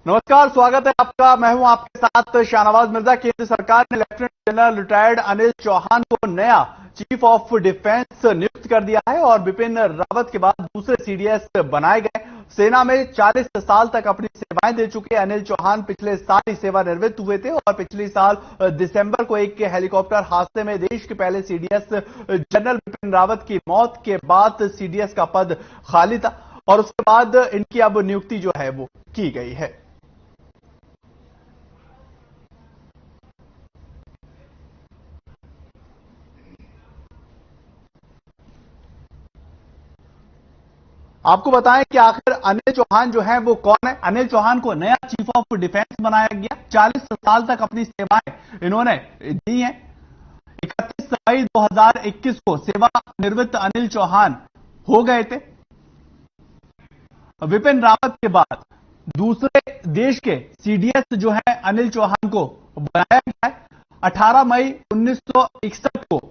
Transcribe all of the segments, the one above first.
नमस्कार, स्वागत है आपका। मैं हूं आपके साथ शाहनवाज मिर्जा। केंद्र सरकार ने lieutenant general retired Anil Chauhan को नया चीफ ऑफ डिफेंस नियुक्त कर दिया है और बिपिन रावत के बाद दूसरे सीडीएस बनाए गए। सेना में 40 साल तक अपनी सेवाएं दे चुके अनिल चौहान पिछले साल ही सेवानिवृत्त हुए थे और पिछले साल दिसंबर को एक हेलीकॉप्टर हादसे में देश के पहले सीडीएस जनरल बिपिन रावत की मौत के बाद सीडीएस का पद खाली था और उसके बाद इनकी अब नियुक्ति जो है वो की गई है। आपको बताएं कि आखिर अनिल चौहान जो है वो कौन है। अनिल चौहान को नया चीफ ऑफ डिफेंस बनाया गया। 40 साल तक अपनी सेवाएं इन्होंने दी हैं। 31 मई 2021 को सेवानिवृत्त अनिल चौहान हो गए थे। विपिन रावत के बाद दूसरे देश के सीडीएस जो है अनिल चौहान को बनाया गया है। 18 मई 1961 को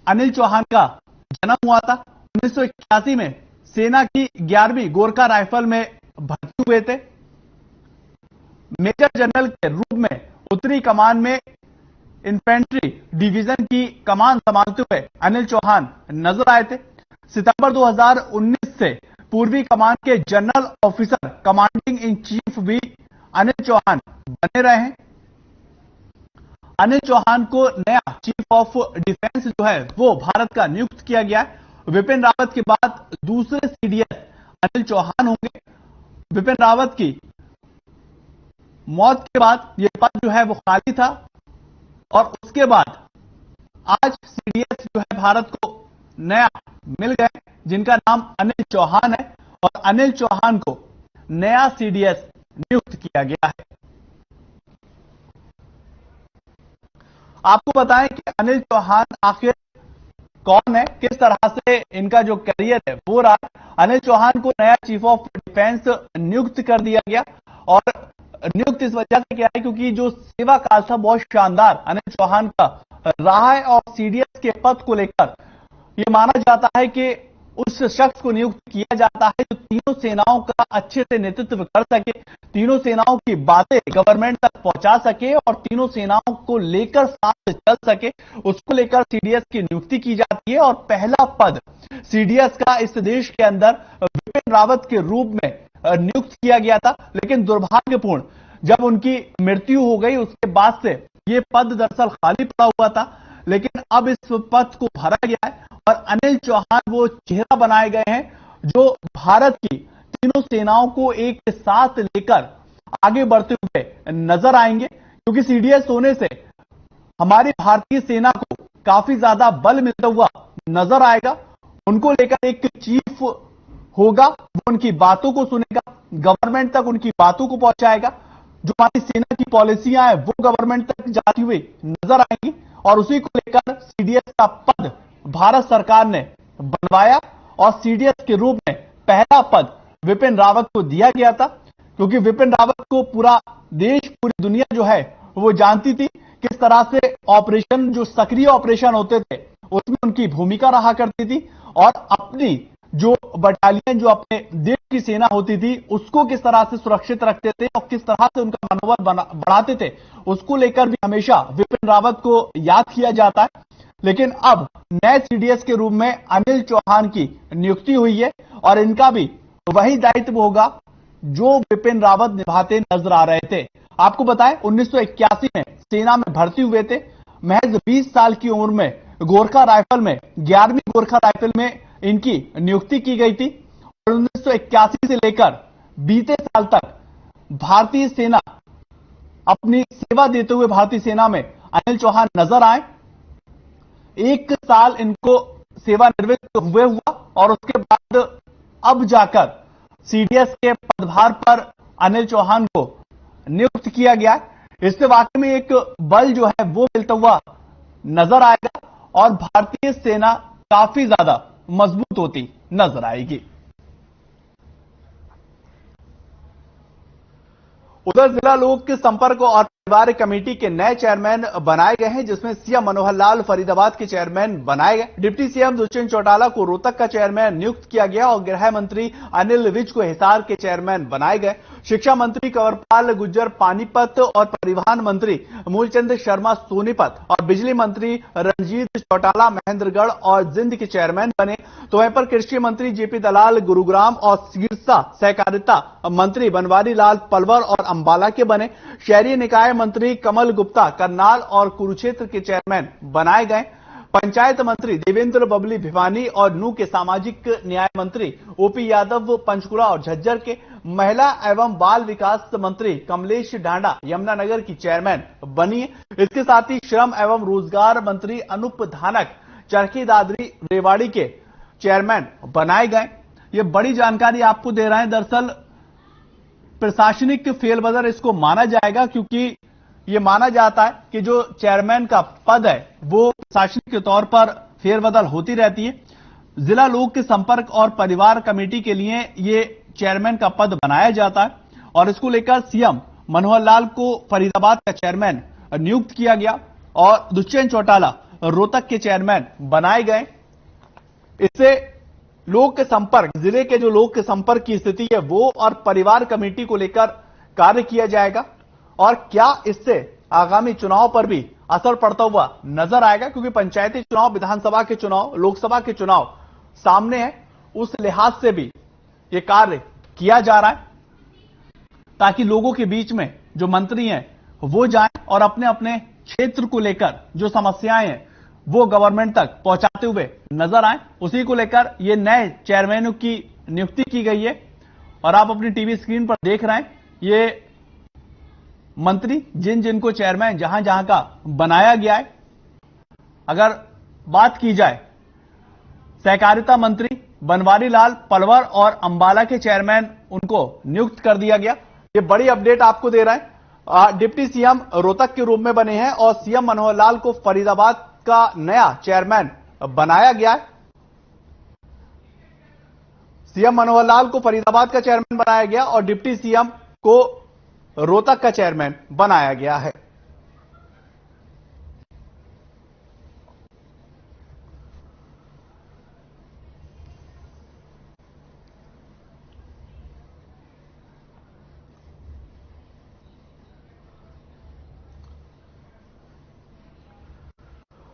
अनिल चौहान का जन्म हुआ था। 1981 में सेना की 11वीं गोरखा राइफल में भर्ती हुए थे। मेजर जनरल के रूप में उत्तरी कमान में इन्फेंट्री डिवीजन की कमान संभालते हुए अनिल चौहान नजर आए थे। सितंबर 2019 से पूर्वी कमान के general officer commanding in chief भी अनिल चौहान बने रहे हैं। अनिल चौहान को नया चीफ ऑफ डिफेंस जो है वो भारत का नियुक्त किया गया है। विपिन रावत के बाद दूसरे सीडीएस अनिल चौहान होंगे। विपिन रावत की मौत के बाद यह पद जो है वो खाली था और उसके बाद आज सीडीएस जो है भारत को नया मिल गए जिनका नाम अनिल चौहान है और अनिल चौहान को नया सीडीएस नियुक्त किया गया है। आपको बताएं कि अनिल चौहान आखिर कौन है, किस तरह से इनका जो करियर है वो रहा। अनिल चौहान को नया चीफ ऑफ डिफेंस नियुक्त कर दिया गया और नियुक्त इस वजह से किया है क्योंकि जो सेवा काल था बहुत शानदार अनिल चौहान का रहा है और सीडीएस के पद को लेकर यह माना जाता है कि उस शख्स को नियुक्त किया जाता है जो तीनों सेनाओं का अच्छे से नेतृत्व कर सके, तीनों सेनाओं की बातें गवर्नमेंट तक पहुंचा सके और तीनों सेनाओं को लेकर साथ चल सके। उसको लेकर सीडीएस की नियुक्ति की जाती है और पहला पद सीडीएस का इस देश के अंदर विपिन रावत के रूप में नियुक्त किया गया था। लेकिन दुर्भाग्यपूर्ण जब उनकी मृत्यु हो गई उसके बाद से यह पद दरअसल खाली पड़ा हुआ था, लेकिन अब इस पद को भरा गया है और अनिल चौहान वो चेहरा बनाए गए हैं जो भारत की तीनों सेनाओं को एक साथ लेकर आगे बढ़ते हुए नजर आएंगे। क्योंकि सीडीएस होने से हमारी भारतीय सेना को काफी ज्यादा बल मिलता हुआ नजर आएगा। उनको लेकर एक चीफ होगा, वो उनकी बातों को सुनेगा, गवर्नमेंट तक उनकी बातों को पहुंचाएगा। जो हमारी सेना की पॉलिसियां हैं वो गवर्नमेंट तक जाती हुई नजर आएंगी और उसी को लेकर सीडीएस का पद भारत सरकार ने बनवाया और सीडीएस के रूप में पहला पद विपिन रावत को दिया गया था। क्योंकि विपिन रावत को पूरा देश, पूरी दुनिया जो है वो जानती थी किस तरह से ऑपरेशन, जो सक्रिय ऑपरेशन होते थे उसमें उनकी भूमिका रहा करती थी और अपनी जो बटालियन, जो अपने देश की सेना होती थी उसको किस तरह से सुरक्षित रखते थे और किस तरह से उनका मनोबल बढ़ाते थे, उसको लेकर भी हमेशा विपिन रावत को याद किया जाता है। लेकिन अब नए सीडीएस के रूप में अनिल चौहान की नियुक्ति हुई है और इनका भी वही दायित्व होगा जो विपिन रावत निभाते नजर आ रहे थे। आपको बताएं 1981 में सेना में भर्ती हुए थे। महज 20 साल की उम्र में गोरखा राइफल में 11वीं गोरखा राइफल में इनकी नियुक्ति की गई थी और 1981 से लेकर बीते साल तक भारतीय सेना, अपनी सेवा देते हुए भारतीय सेना में अनिल चौहान नजर आए। 1 साल इनको सेवानिवृत्त हुए हुआ और उसके बाद अब जाकर सीडीएस के पदभार पर अनिल चौहान को नियुक्त किया गया। इससे वाकई में एक बल जो है वो मिलता हुआ नजर आएगा और भारतीय सेना काफी ज्यादा मजबूत होती नजर आएगी। उधर जिला लोक संपर्क और परिवार कमेटी के नए चेयरमैन बनाए गए हैं, जिसमें सीएम मनोहर लाल फरीदाबाद के चेयरमैन बनाए गए। डिप्टी सीएम दुष्यंत चौटाला को रोहतक का चेयरमैन नियुक्त किया गया और गृह मंत्री अनिल विज को हिसार के चेयरमैन बनाए गए। शिक्षा मंत्री कंवरपाल गुर्जर पानीपत और परिवहन मंत्री मूलचंद शर्मा सोनीपत और बिजली मंत्री रंजीत चौटाला महेंद्रगढ़ और जिंद के चेयरमैन बने। तो वहीं पर कृषि मंत्री जेपी दलाल गुरुग्राम और सिरसा सहकारिता मंत्री बनवारी लाल पलवर और अंबाला के बने। शहरी निकाय मंत्री कमल गुप्ता करनाल और कुरुक्षेत्र के चेयरमैन बनाए गए। पंचायत मंत्री देवेंद्र बबली भिवानी और नू के सामाजिक न्याय मंत्री ओपी यादव पंचकुला और झज्जर के। महिला एवं बाल विकास मंत्री कमलेश ढांडा यमुनानगर की चेयरमैन बनी है। इसके साथ ही श्रम एवं रोजगार मंत्री अनूप धानक चरखी दादरी रेवाड़ी के चेयरमैन बनाए गए। ये बड़ी जानकारी आपको दे रहे हैं। दरअसल प्रशासनिक फेरबदल इसको माना जाएगा, क्योंकि यह माना जाता है कि जो चेयरमैन का पद है वो प्रशासनिक के तौर पर फेरबदल होती रहती है। जिला लोक संपर्क और परिवार कमेटी के लिए ये चेयरमैन का पद बनाया जाता है और इसको लेकर सीएम मनोहर लाल को फरीदाबाद का चेयरमैन नियुक्त किया गया और दुष्यंत चौटाला रोहतक के चेयरमैन बनाए गए। इससे लोक संपर्क, जिले के जो लोक संपर्क की स्थिति है वो और परिवार कमेटी को लेकर कार्य किया जाएगा और क्या इससे आगामी चुनाव पर भी असर पड़ता हुआ नजर आएगा, क्योंकि पंचायती चुनाव, विधानसभा के चुनाव, लोकसभा के चुनाव सामने है। उस लिहाज से भी यह कार्य किया जा रहा है ताकि लोगों के बीच में जो मंत्री हैं वो जाएं और अपने अपने क्षेत्र को लेकर जो समस्याएं हैं वो गवर्नमेंट तक पहुंचाते हुए नजर आए। उसी को लेकर ये नए चेयरमैनों की नियुक्ति की गई है और आप अपनी टीवी स्क्रीन पर देख रहे हैं ये मंत्री जिनको चेयरमैन जहां जहां का बनाया गया है। अगर बात की जाए सहकारिता मंत्री बनवारी लाल पलवर और अंबाला के चेयरमैन उनको नियुक्त कर दिया गया। ये बड़ी अपडेट आपको दे रहा है। डिप्टी सीएम रोहतक के रूप में बने हैं और सीएम मनोहर लाल को फरीदाबाद का नया चेयरमैन बनाया गया है। सीएम मनोहर लाल को फरीदाबाद का चेयरमैन बनाया गया और डिप्टी सीएम को रोहतक का चेयरमैन बनाया गया है।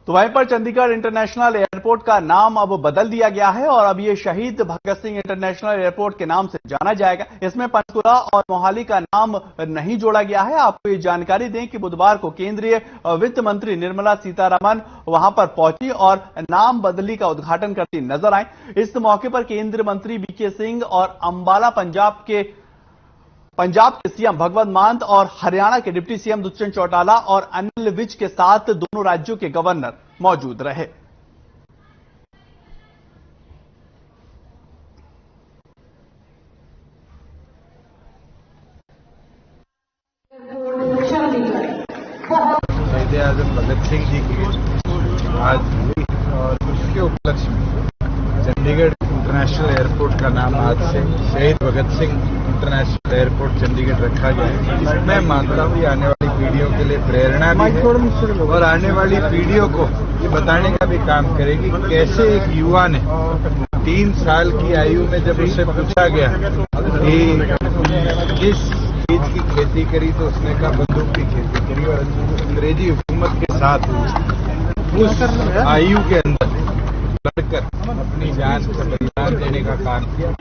तो वहीं पर चंडीगढ़ इंटरनेशनल एयरपोर्ट का नाम अब बदल दिया गया है और अब ये शहीद भगत सिंह इंटरनेशनल एयरपोर्ट के नाम से जाना जाएगा। इसमें पंचकुला और मोहाली का नाम नहीं जोड़ा गया है। आपको ये जानकारी दें कि बुधवार को केंद्रीय वित्त मंत्री निर्मला सीतारमण वहां पर पहुंची और नाम बदली का उद्घाटन करती नजर आई। इस मौके पर केंद्रीय मंत्री वीके सिंह और अंबाला पंजाब के सीएम भगवंत मान और हरियाणा के डिप्टी सीएम दुष्यंत चौटाला और अनिल विज के साथ दोनों राज्यों के गवर्नर मौजूद रहे। शहीद आजम भगत सिंह जी की आज हुई और उसके उपलक्ष्य में चंडीगढ़ इंटरनेशनल एयरपोर्ट का नाम आज से शहीद भगत सिंह इंटरनेशनल एयरपोर्ट चंडीगढ़ रखा गया है। मैं मानता हूँ ये आने वाली पीढ़ियों के लिए प्रेरणा भी है और आने वाली पीढ़ियों को ये बताने का भी काम करेगी कैसे एक युवा ने 3 साल की आयु में जब उससे पूछा गया कि किस चीज की खेती करी तो उसने कहा बंदूक की खेती करी और अंग्रेजी हुकूमत के साथ उस आयु के अंदर लड़कर अपनी जान का बलिदान देने का काम किया।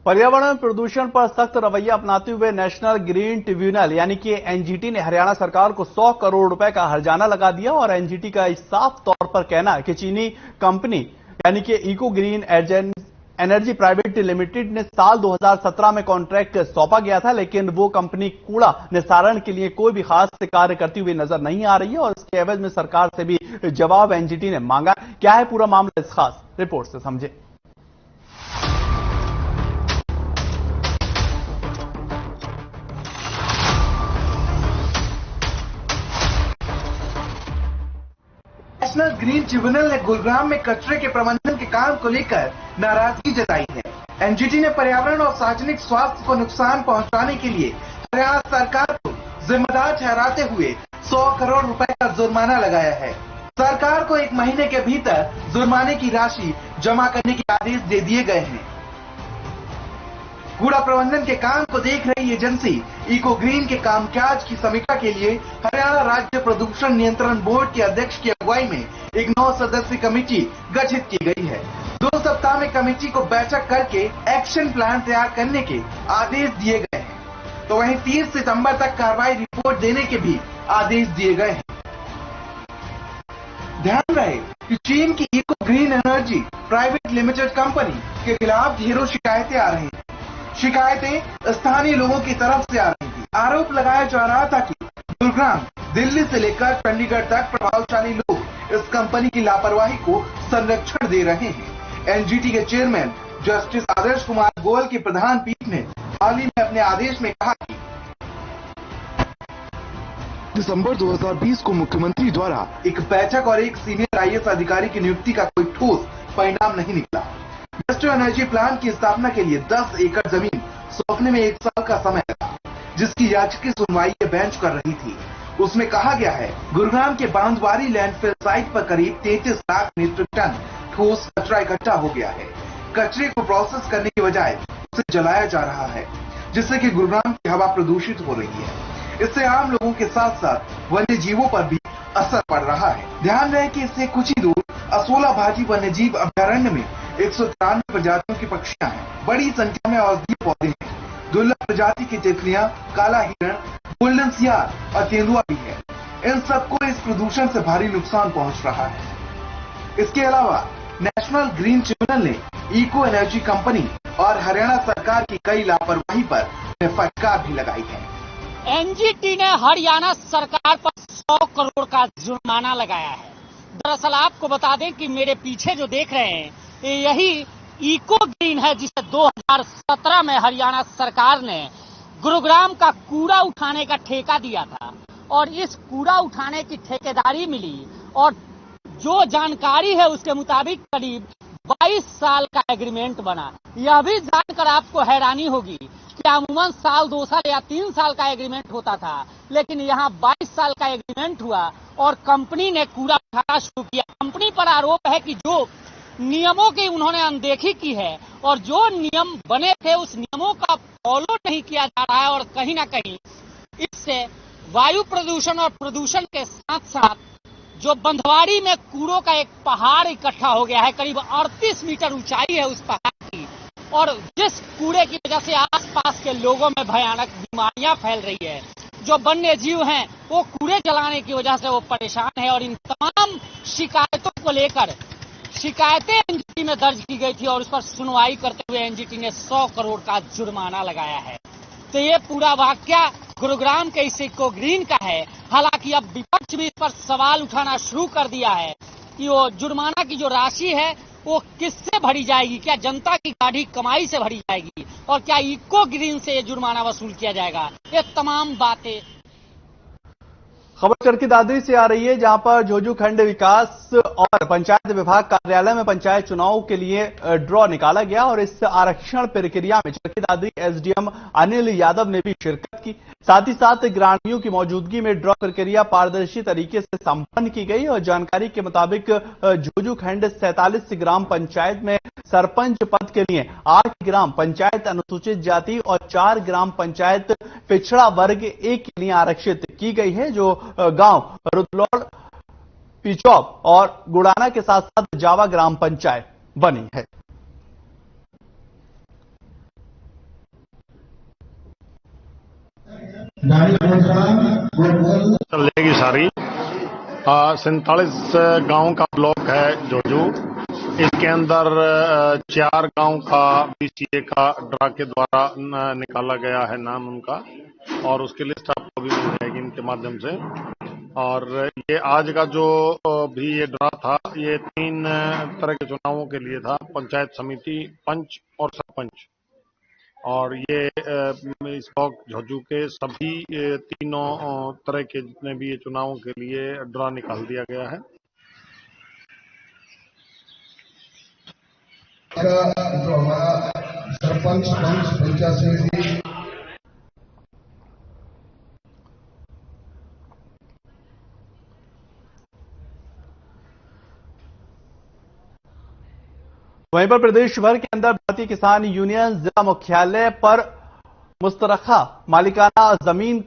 पर्यावरण प्रदूषण पर सख्त रवैया अपनाते हुए नेशनल ग्रीन ट्रिब्यूनल यानी कि एनजीटी ने हरियाणा सरकार को 100 करोड़ रुपए का हर्जाना लगा दिया और एनजीटी का साफ तौर पर कहना है कि चीनी कंपनी यानी कि eco green energy private limited ने साल 2017 में कॉन्ट्रैक्ट सौंपा गया था, लेकिन वो कंपनी कूड़ा निस्तारण के लिए कोई भी खास कार्य करती हुई नजर नहीं आ रही है और इसके एवज में सरकार से भी जवाब एनजीटी ने मांगा। क्या है पूरा मामला, इस खास रिपोर्ट से समझे। नेशनल ग्रीन ट्रिब्यूनल ने गुरुग्राम में कचरे के प्रबंधन के काम को लेकर नाराजगी जताई है। एनजीटी ने पर्यावरण और सार्वजनिक स्वास्थ्य को नुकसान पहुंचाने के लिए हरियाणा सरकार को जिम्मेदार ठहराते हुए 100 करोड़ रुपए का जुर्माना लगाया है। सरकार को 1 महीने के भीतर जुर्माने की राशि जमा करने के आदेश दे दिए गए हैं। कूड़ा प्रबंधन के काम को देख रही एजेंसी इको ग्रीन के कामकाज की समीक्षा के लिए हरियाणा राज्य प्रदूषण नियंत्रण बोर्ड के अध्यक्ष की अगुवाई में एक 9 सदस्यीय कमेटी गठित की गई है। 2 सप्ताह में कमेटी को बैठक करके एक्शन प्लान तैयार करने के आदेश दिए गए हैं। तो वहीं 30 सितंबर तक कार्रवाई रिपोर्ट देने के भी आदेश दिए गए हैं। ध्यान रहे कि चीन की eco green energy private limited company के खिलाफ ढेरों शिकायतें आ रही हैं। शिकायतें स्थानीय लोगों की तरफ से आ रही थी। आरोप लगाया जा रहा था कि गुरुग्राम, दिल्ली से लेकर चंडीगढ़ तक प्रभावशाली लोग इस कंपनी की लापरवाही को संरक्षण दे रहे हैं। एनजीटी के चेयरमैन जस्टिस आदर्श कुमार गोयल की प्रधान पीठ ने हाल ही में अपने आदेश में कहा कि दिसंबर 2020 को मुख्यमंत्री द्वारा एक बैठक और एक सीनियर आईएएस अधिकारी की नियुक्ति का कोई ठोस परिणाम नहीं निकला। वेस्ट एनर्जी प्लांट की स्थापना के लिए 10 एकड़ जमीन सौंपने में 1 साल का समय लगा, जिसकी याचिका सुनवाई के बेंच कर रही थी। उसमें कहा गया है गुरुग्राम के बांधवारी लैंडफिल साइट पर करीब 33 लाख मीट्रिक टन ठोस कचरा इकट्ठा हो गया है। कचरे को प्रोसेस करने की बजाय उसे जलाया जा रहा है, जिससे कि गुरुग्राम की हवा प्रदूषित हो रही है। इससे आम लोगों के साथ साथ वन्य जीवों पर भी असर पड़ रहा है। ध्यान रहे कि इससे कुछ ही दूर असोला भाटी वन्य जीव अभ्यारण्य में 193 प्रजातियों की पक्षियां हैं। बड़ी संख्या में औषधीय पौधे हैं। दुर्लभ प्रजाति की तितलियां, काला हिरण, गोल्डन सियार और तेंदुआ भी है। इन सबको इस प्रदूषण से भारी नुकसान पहुंच रहा है। इसके अलावा नेशनल ग्रीन ट्रिब्यूनल ने इको एनर्जी कंपनी और हरियाणा सरकार की कई लापरवाही पर फटकार भी लगाई है। एनजीटी ने हरियाणा सरकार पर 100 करोड़ का जुर्माना लगाया है। दरअसल आपको बता दें कि मेरे पीछे जो देख रहे हैं यही इको ग्रीन है, जिसे 2017 में हरियाणा सरकार ने गुरुग्राम का कूड़ा उठाने का ठेका दिया था और इस कूड़ा उठाने की ठेकेदारी मिली और जो जानकारी है उसके मुताबिक करीब 22 साल का एग्रीमेंट बना। यह भी जानकर आपको हैरानी होगी कि अमूमन साल, 2 साल या 3 साल का एग्रीमेंट होता था, लेकिन यहाँ 22 साल का एग्रीमेंट हुआ और कंपनी ने कूड़ा उठाना शुरू किया। कंपनी पर आरोप है कि जो नियमों की उन्होंने अनदेखी की है और जो नियम बने थे उस नियमों का फॉलो नहीं किया जा रहा है और कहीं ना कहीं इससे वायु प्रदूषण और प्रदूषण के साथ साथ जो बंधवाड़ी में कूड़ों का एक पहाड़ इकट्ठा हो गया है, करीब 38 मीटर ऊंचाई है उस पहाड़ की, और जिस कूड़े की वजह से आसपास के लोगों में भयानक बीमारियां फैल रही है। जो वन्य जीव हैं वो कूड़े जलाने की वजह से वो परेशान है और इन तमाम शिकायतों को लेकर शिकायतें एनजीटी में दर्ज की गई थी और उस पर सुनवाई करते हुए एनजीटी ने 100 करोड़ का जुर्माना लगाया है। तो ये पूरा वाकया गुरुग्राम के इस इको ग्रीन का है। हालांकि अब विपक्ष भी इस पर सवाल उठाना शुरू कर दिया है कि वो जुर्माना की जो राशि है वो किससे भरी जाएगी, क्या जनता की गाढ़ी कमाई से भरी जाएगी और क्या इको ग्रीन से ये जुर्माना वसूल किया जाएगा। ये तमाम बातें खबर चरखी दादरी से आ रही है, जहां पर झोझू खंड विकास और पंचायत विभाग कार्यालय में पंचायत चुनाव के लिए ड्रॉ निकाला गया और इस आरक्षण प्रक्रिया में चरखी दादरी एसडीएम अनिल यादव ने भी शिरकत की। साथ ही साथ ग्रामीणों की मौजूदगी में ड्रॉ प्रक्रिया पारदर्शी तरीके से संपन्न की गई और जानकारी के मुताबिक झोझू खंड 47 ग्राम पंचायत में सरपंच पद के लिए 8 ग्राम पंचायत अनुसूचित जाति और 4 ग्राम पंचायत पिछड़ा वर्ग 1 के लिए आरक्षित की गई है, जो गांव रुदलौड़, पिचौप और गुड़ाना के साथ साथ जावा ग्राम पंचायत बनी है। चलेगी सारी 47 गांव का ब्लॉक है झोझू। इसके अंदर 4 गांव का बीसीए का ड्रा के द्वारा निकाला गया है नाम उनका, और उसकी लिस्ट आपको भी मिल जाएगी इनके माध्यम से। और ये आज का जो भी ये ड्रा था ये 3 तरह के चुनावों के लिए था, पंचायत समिति, पंच और सरपंच। और ये इस ब्लॉक झोझू के सभी तीनों तरह के जितने भी ये चुनावों के लिए ड्रा निकाल दिया गया है। जो हमारा सरपंच पंचायत समिति वहीं पर प्रदेश भर के अंदर भारतीय किसान यूनियन जिला मुख्यालय पर मुस्तरखा मालिकाना जमीन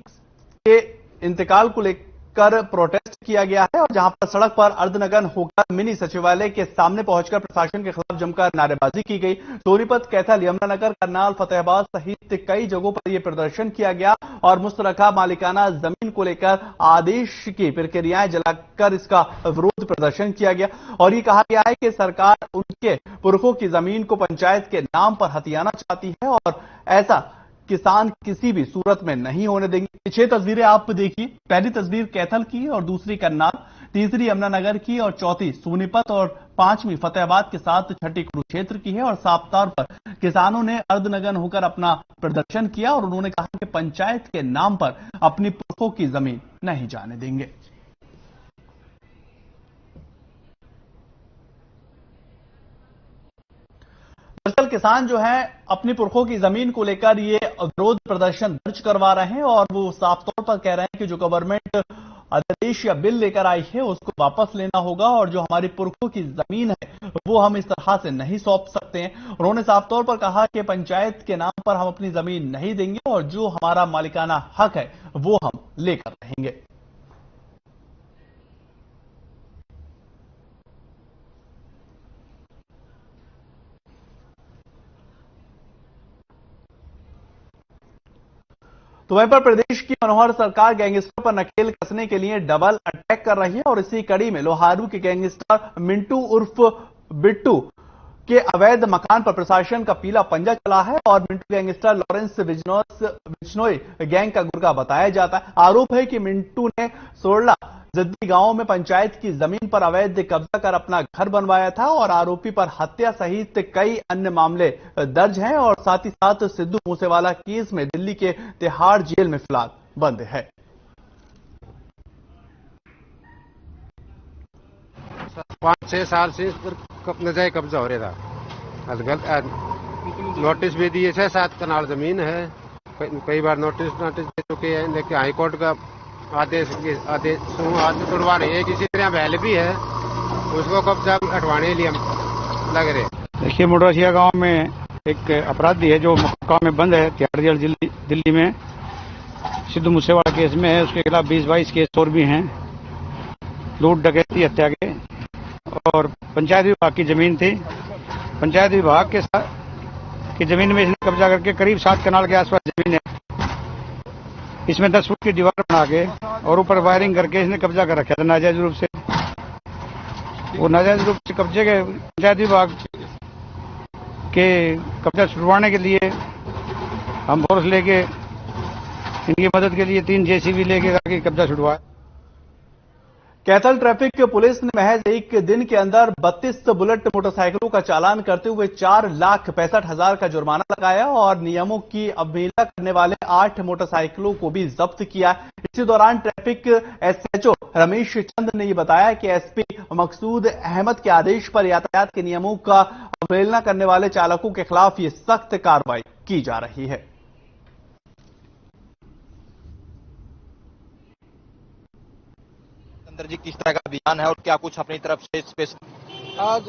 के इंतकाल को लेकर प्रोटेस्ट किया गया है और जहां पर सड़क पर अर्धनग्न होकर मिनी सचिवालय के सामने पहुंचकर प्रशासन के खिलाफ जमकर नारेबाजी की गई। सोनीपत, कैथल, यमुनानगर, करनाल, फतेहाबाद सहित कई जगहों पर यह प्रदर्शन किया गया और मुस्तरखा मालिकाना जमीन को लेकर आदेश की प्रक्रियाएं जलाकर इसका विरोध प्रदर्शन किया गया और ये कहा गया है कि सरकार उनके पुरखों की जमीन को पंचायत के नाम पर हथियाना चाहती है और ऐसा किसान किसी भी सूरत में नहीं होने देंगे। 6 तस्वीरें आप देखिए। पहली तस्वीर कैथल की और दूसरी करनाल, तीसरी यमुनानगर की और चौथी सोनीपत और 5वीं फतेहाबाद के साथ छठी कुरुक्षेत्र की है और साफ तौर पर किसानों ने अर्धनग्न होकर अपना प्रदर्शन किया और उन्होंने कहा कि पंचायत के नाम पर अपनी पुरखों की जमीन नहीं जाने देंगे। दरअसल किसान जो है अपनी पुरखों की जमीन को लेकर ये विरोध प्रदर्शन दर्ज करवा रहे हैं और वो साफ तौर पर कह रहे हैं कि जो गवर्नमेंट अध्यादेश या बिल लेकर आई है उसको वापस लेना होगा और जो हमारी पुरखों की जमीन है वो हम इस तरह से नहीं सौंप सकते हैं। उन्होंने साफ तौर पर कहा कि पंचायत के नाम पर हम अपनी जमीन नहीं देंगे और जो हमारा मालिकाना हक है वो हम लेकर रहेंगे। तो वहीं पर प्रदेश की मनोहर सरकार गैंगस्टर पर नकेल कसने के लिए डबल अटैक कर रही है और इसी कड़ी में लोहारू के गैंगस्टर मिंटू उर्फ बिट्टू के अवैध मकान पर प्रशासन का पीला पंजा चला है और मिंटू गैंगस्टर लॉरेंस बिजनोई गैंग का गुर्गा बताया जाता है। आरोप है कि मिंटू ने सोरला जद्दी गांव में पंचायत की जमीन पर अवैध कब्जा कर अपना घर बनवाया था और आरोपी पर हत्या सहित कई अन्य मामले दर्ज हैं और साथ ही साथ सिद्धू मूसेवाला केस में दिल्ली के तिहाड़ जेल में फिलहाल बंद है। 5-6 साल से इस पर नजायज कब्जा हो रहा था। नोटिस भी दिए 6-7 कनाल जमीन है, कई बार नोटिस दे चुके हैं लेकिन हाईकोर्ट का आदेश तोड़वा रहे हैं। किसी तरह बैल भी है उसको कब्जा हटवाने के लिए हम लग रहे। देखिए, मोडरसिया गांव में एक अपराधी है जो मक्का में बंद है, तिहाड़ जेल दिल्ली में सिद्धू मूसेवाला केस में है। उसके खिलाफ 20-22 केस और भी हैं, लूट डकैती हत्या के। और पंचायत विभाग की जमीन थी, पंचायत विभाग के साथ की जमीन में इसने कब्जा करके करीब 7 कनाल के आसपास जमीन है। इसमें 10 फुट की दीवार बना के और ऊपर वायरिंग करके इसने कब्जा कर रखा था नाजायज रूप से। वो नाजायज रूप से कब्जे के पंचायत विभाग के कब्जा छुड़वाने के लिए हम फोर्स लेके इनकी मदद के लिए 3 JCB लेके आके कब्जा छुड़वाया। कैथल ट्रैफिक पुलिस ने महज एक दिन के अंदर 32 बुलेट मोटरसाइकिलों का चालान करते हुए 4,65,000 का जुर्माना लगाया और नियमों की अवहेलना करने वाले 8 मोटरसाइकिलों को भी जब्त किया। इसी दौरान ट्रैफिक SHO रमेश चंद ने यह बताया कि SP मकसूद अहमद के आदेश पर यातायात के नियमों का अवहेलना करने वाले चालकों के खिलाफ ये सख्त कार्रवाई की जा रही है। जी, किस तरह का अभियान है और क्या कुछ अपनी तरफ से स्पेशल? आज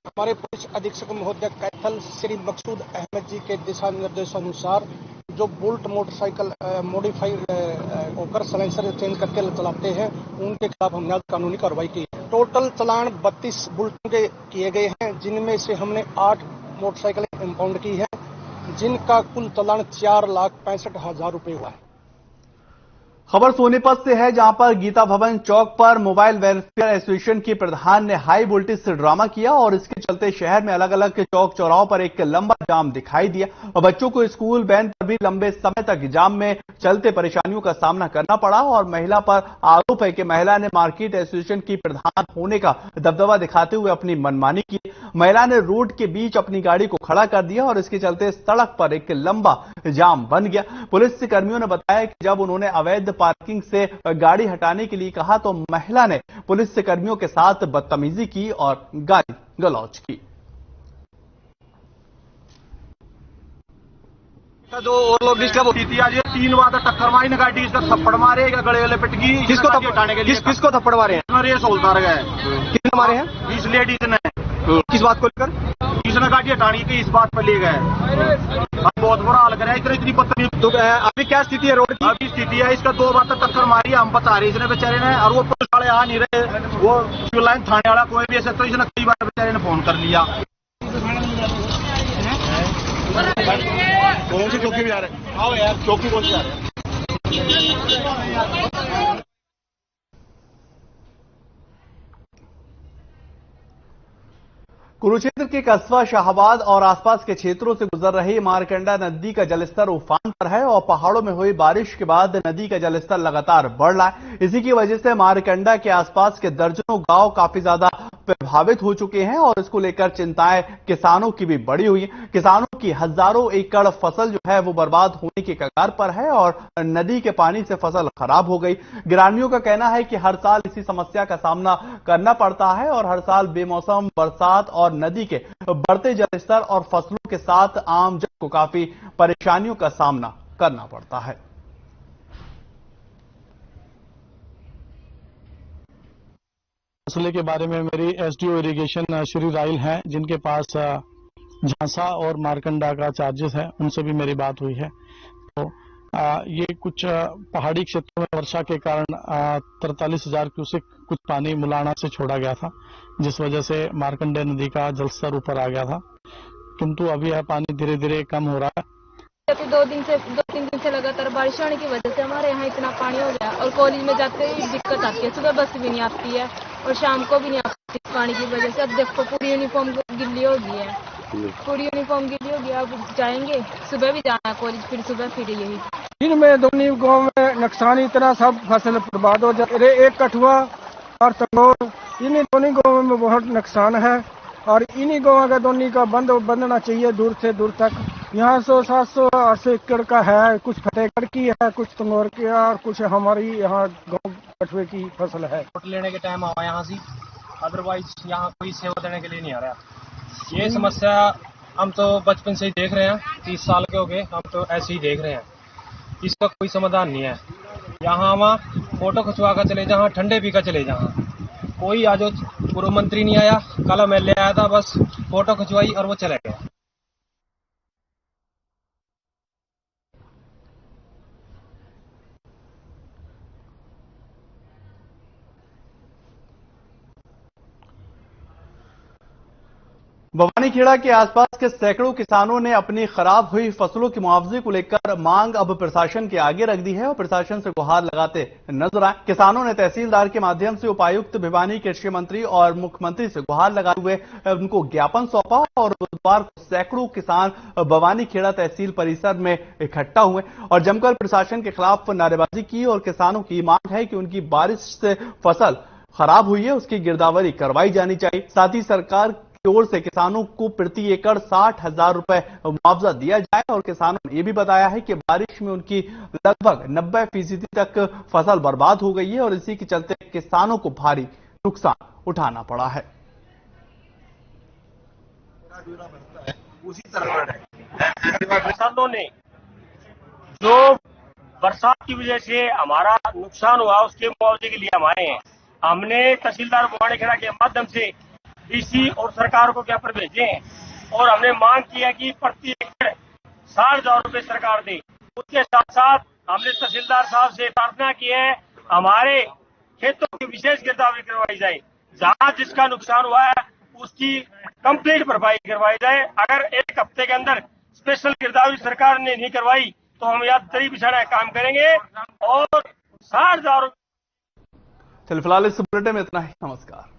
हमारे पुलिस अधीक्षक महोदय कैथल श्री मकसूद अहमद जी के दिशा निर्देशानुसार जो बुलेट मोटरसाइकिल मॉडिफाइड होकर साइलेंसर चेंज करके चलाते हैं उनके खिलाफ हमने आज कानूनी कार्रवाई की। टोटल चालान 32 बुलेटों के किए गए हैं, जिनमें से हमने 8 मोटरसाइकिल इंपाउंड की है, जिनका कुल चालान 4,65,000 रुपए हुआ है। खबर सोनीपत से है, जहां पर गीता भवन चौक पर मोबाइल वेलफेयर एसोसिएशन की प्रधान ने हाई वोल्टेज से ड्रामा किया और इसके चलते शहर में अलग अलग चौक चौराहों पर एक लंबा जाम दिखाई दिया और बच्चों को स्कूल वैन पर भी लंबे समय तक जाम में चलते परेशानियों का सामना करना पड़ा और महिला पर आरोप है कि महिला ने मार्केट एसोसिएशन की प्रधान होने का दबदबा दिखाते हुए अपनी मनमानी की। महिला ने रोड के बीच अपनी गाड़ी को खड़ा कर दिया और इसके चलते सड़क पर एक लंबा जाम बन गया। पुलिस कर्मियों ने बताया कि जब उन्होंने अवैध पार्किंग से गाड़ी हटाने के लिए कहा तो महिला ने पुलिस कर्मियों के साथ बदतमीजी की और गाली गलौज की। जो और लोग डिस्टर्ब होती थी, आज ये 3 बार टक्कर मारी ना गाड़ी, इसका थप्पड़ मारे, गले वाले पिट गई। किसको हटाने के लिए? किसको थप्पड़ मारे हैं? रेस होलदार गए। कितने मारे हैं? 20 लेडीज ने। किस बात को लेकर? इसने गाड़ी हटाने की इस बात पर ले गए। बहुत बुरा हाल करे, इतनी बदतमीज। तो अभी क्या स्थिति है रोड की? अभी स्थिति है, इसका 2 बार तक टक्कर मारी, हम बता रहे इसने बेचारे ने, और वो पुलिस वाले आ नहीं रहे, वो सिविल लाइन थाने वाला कोई भी ऐसा, तो इसने कई बार बेचारे ने फोन कर लिया। कौन सी चौकी भी आ रहे? आओ यार, चौकी कौन सी आ रहे? कुरुक्षेत्र के कस्बा शाहबाद और आसपास के क्षेत्रों से गुजर रही मारकंडा नदी का जलस्तर उफान पर है और पहाड़ों में हुई बारिश के बाद नदी का जलस्तर लगातार बढ़ रहा है। इसी की वजह से मारकंडा के आसपास के दर्जनों गांव काफी ज्यादा प्रभावित हो चुके हैं और इसको लेकर चिंताएं किसानों की भी बढ़ी हुई है। किसानों की हजारों एकड़ फसल जो है वो बर्बाद होने के कगार पर है और नदी के पानी से फसल खराब हो गई। ग्रामीणों का कहना है कि हर साल इसी समस्या का सामना करना पड़ता है और हर साल बेमौसम बरसात और नदी के बढ़ते जलस्तर और फसलों के साथ आम जन को काफी परेशानियों का सामना करना पड़ता है। मसले के बारे में मेरी एसडीओ इरिगेशन श्री राइल हैं, जिनके पास झांसा और मारकंडा का चार्जेस है, उनसे भी मेरी बात हुई है। तो ये कुछ पहाड़ी क्षेत्रों में वर्षा के कारण 43,000 क्यूसेक कुछ पानी मुलाना से छोड़ा गया था, जिस वजह से मारकंडा नदी का जलस्तर ऊपर आ गया था, किंतु अभी यह पानी धीरे धीरे कम हो रहा है। 2-3 दिन से लगातार बारिश होने की वजह से हमारे यहाँ इतना पानी हो गया और कॉलेज में जाते ही दिक्कत आती है। सुबह बस भी नहीं आती है और शाम को भी नहीं आती पानी की वजह से। अब देखो पूरी यूनिफॉर्म गिल्ली हो गई है, पूरी यूनिफॉर्म गिल्ली हो गई। अब जाएंगे, सुबह भी जाना है कॉलेज, फिर सुबह फिर यही। इनमें दोनों गाँव में नुकसान इतना, सब फसल बर्बाद हो जाए। एक कठुआ और तंगोर, इन्हीं दोनों गाँव में बहुत नुकसान है और इन्हीं गाँव का दोनों का बंधना चाहिए दूर से दूर तक। यहाँ 100-700-800 एकड़ का है, कुछ फतेहगढ़ की है, कुछ तंगोर की है और कुछ हमारी यहाँ गाँव कठुए की फसल है। वोट लेने के टाइम आवा यहाँ से, अदरवाइज यहाँ कोई सेवा देने के लिए नहीं आ रहा। ये समस्या हम तो बचपन से ही देख रहे हैं, 30 साल के हो गए, हम तो ऐसे ही देख रहे हैं। इसका कोई समाधान नहीं है। यहाँ वहाँ फोटो खिंचवा कर चले जहाँ, ठंडे पी कर चले जहाँ, कोई आज पूर्व मंत्री नहीं आया, कल एमएलए आया था, बस फोटो खिंचवाई और वो चले गया। भवानीखेड़ा के आसपास के सैकड़ों किसानों ने अपनी खराब हुई फसलों की मुआवजे को लेकर मांग अब प्रशासन के आगे रख दी है और प्रशासन से गुहार लगाते नजर आए। किसानों ने तहसीलदार के माध्यम से उपायुक्त भिवानी, कृषि मंत्री और मुख्यमंत्री से गुहार लगाए हुए उनको ज्ञापन सौंपा और बुधवार को सैकड़ों किसान भवानीखेड़ा तहसील परिसर में इकट्ठा हुए और जमकर प्रशासन के खिलाफ नारेबाजी की और किसानों की मांग है कि उनकी बारिश से फसल खराब हुई है उसकी गिरदावरी करवाई जानी चाहिए। साथ ही सरकार की ओर से किसानों को प्रति एकड़ 60,000 रुपए मुआवजा दिया जाए और किसानों ने यह भी बताया है कि बारिश में उनकी लगभग 90% तक फसल बर्बाद हो गई है और इसी के चलते किसानों को भारी नुकसान उठाना पड़ा है। उसी तरह किसानों ने जो बरसात की वजह से हमारा नुकसान हुआ उसके मुआवजे के लिए हम आए हैं। हमने तहसीलदार भवानीखेड़ा के माध्यम से डीसी और सरकार को ज्ञापन भेजे हैं और हमने मांग की है कि प्रति एकड़ 60,000 रुपए सरकार दे। उसके साथ साथ हमने तहसीलदार साहब से प्रार्थना की है हमारे खेतों की विशेष गिरदावरी करवाई जाए, जहां जिसका नुकसान हुआ है उसकी कंप्लीट भरपाई करवाई जाए। अगर 1 हफ्ते के अंदर स्पेशल गिरदावरी सरकार ने नहीं करवाई तो हम यहाँ दरी बिछाना काम करेंगे और 60,000। चल फिलहाल इस बुलेटिन में इतना ही। नमस्कार।